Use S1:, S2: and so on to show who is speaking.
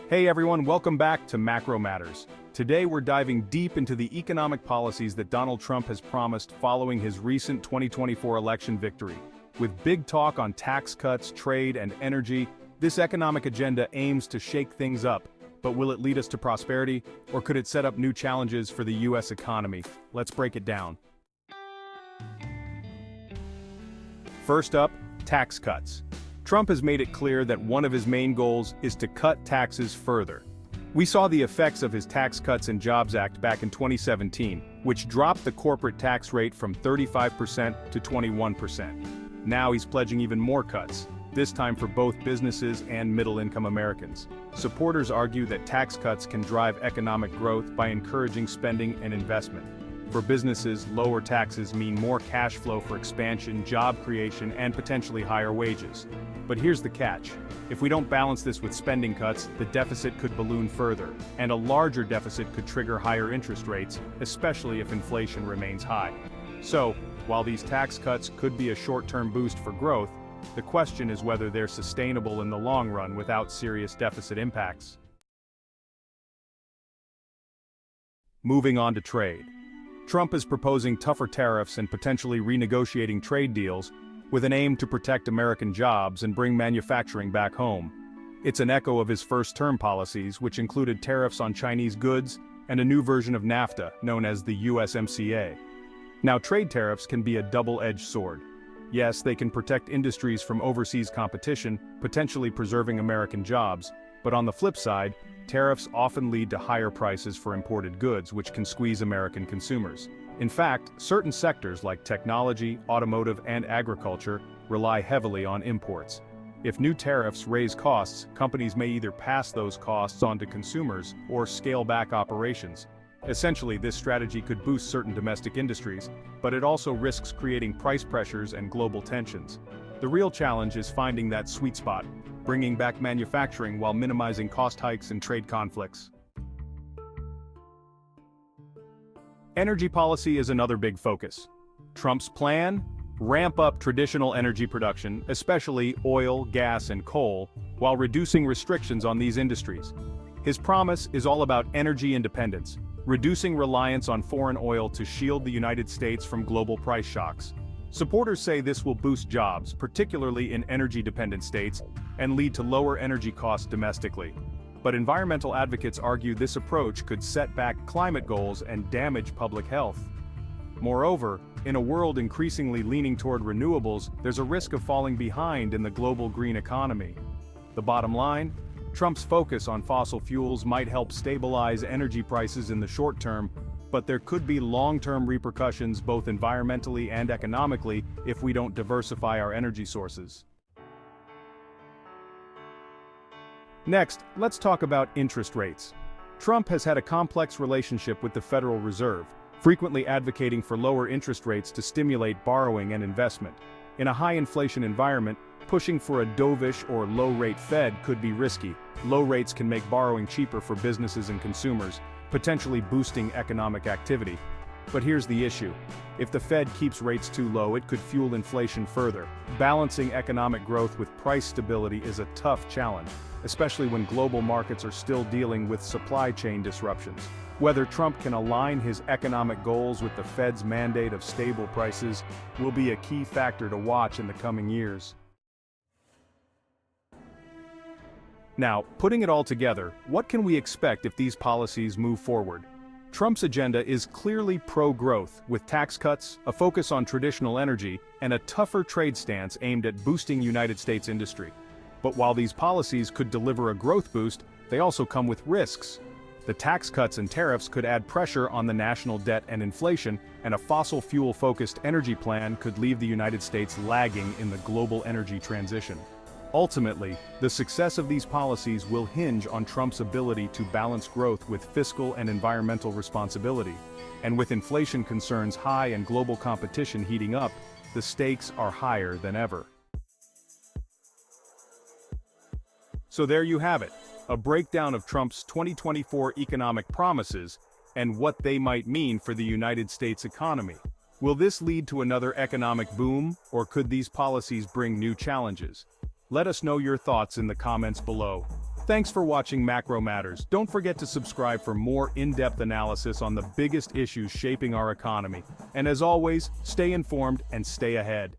S1: Hey everyone, welcome back to Macro Matters. Today we're diving deep into the economic policies that Donald Trump has promised following his recent 2024 election victory. With big talk on tax cuts, trade, and energy, this economic agenda aims to shake things up. But will it lead us to prosperity, or could it set up new challenges for the US economy? Let's break it down. First up, tax cuts. Trump has made it clear that one of his main goals is to cut taxes further. We saw the effects of his Tax Cuts and Jobs Act back in 2017, which dropped the corporate tax rate from 35% to 21%. Now he's pledging even more cuts, this time for both businesses and middle-income Americans. Supporters argue that tax cuts can drive economic growth by encouraging spending and investment. For businesses, lower taxes mean more cash flow for expansion, job creation, and potentially higher wages. But here's the catch. If we don't balance this with spending cuts, the deficit could balloon further, and a larger deficit could trigger higher interest rates, especially if inflation remains high. So, while these tax cuts could be a short-term boost for growth, the question is whether they're sustainable in the long run without serious deficit impacts. Moving on to trade. Trump is proposing tougher tariffs and potentially renegotiating trade deals, with an aim to protect American jobs and bring manufacturing back home. It's an echo of his first-term policies, which included tariffs on Chinese goods and a new version of NAFTA, known as the USMCA. Now, trade tariffs can be a double-edged sword. Yes, they can protect industries from overseas competition, potentially preserving American jobs, but on the flip side, tariffs often lead to higher prices for imported goods, which can squeeze American consumers. In fact, certain sectors like technology, automotive, and agriculture rely heavily on imports. If new tariffs raise costs, companies may either pass those costs on to consumers or scale back operations. Essentially, this strategy could boost certain domestic industries, but it also risks creating price pressures and global tensions. The real challenge is finding that sweet spot, bringing back manufacturing while minimizing cost hikes and trade conflicts. Energy policy is another big focus. Trump's plan? Ramp up traditional energy production, especially oil, gas, and coal, while reducing restrictions on these industries. His promise is all about energy independence, reducing reliance on foreign oil to shield the United States from global price shocks. Supporters say this will boost jobs, particularly in energy-dependent states, and lead to lower energy costs domestically. But environmental advocates argue this approach could set back climate goals and damage public health. Moreover, in a world increasingly leaning toward renewables, there's a risk of falling behind in the global green economy. The bottom line? Trump's focus on fossil fuels might help stabilize energy prices in the short term, but there could be long-term repercussions both environmentally and economically if we don't diversify our energy sources. Next, let's talk about interest rates. Trump has had a complex relationship with the Federal Reserve, frequently advocating for lower interest rates to stimulate borrowing and investment. In a high-inflation environment, pushing for a dovish or low-rate Fed could be risky. Low rates can make borrowing cheaper for businesses and consumers, potentially boosting economic activity. But here's the issue. If the Fed keeps rates too low, it could fuel inflation further. Balancing economic growth with price stability is a tough challenge, especially when global markets are still dealing with supply chain disruptions. Whether Trump can align his economic goals with the Fed's mandate of stable prices will be a key factor to watch in the coming years. Now, putting it all together, what can we expect if these policies move forward? Trump's agenda is clearly pro-growth, with tax cuts, a focus on traditional energy, and a tougher trade stance aimed at boosting United States industry. But while these policies could deliver a growth boost, they also come with risks. The tax cuts and tariffs could add pressure on the national debt and inflation, and a fossil fuel-focused energy plan could leave the United States lagging in the global energy transition. Ultimately, the success of these policies will hinge on Trump's ability to balance growth with fiscal and environmental responsibility. And with inflation concerns high and global competition heating up, the stakes are higher than ever. So there you have it, a breakdown of Trump's 2024 economic promises and what they might mean for the United States economy. Will this lead to another economic boom, or could these policies bring new challenges? Let us know your thoughts in the comments below. Thanks for watching Macro Matters. Don't forget to subscribe for more in-depth analysis on the biggest issues shaping our economy. And as always, stay informed and stay ahead.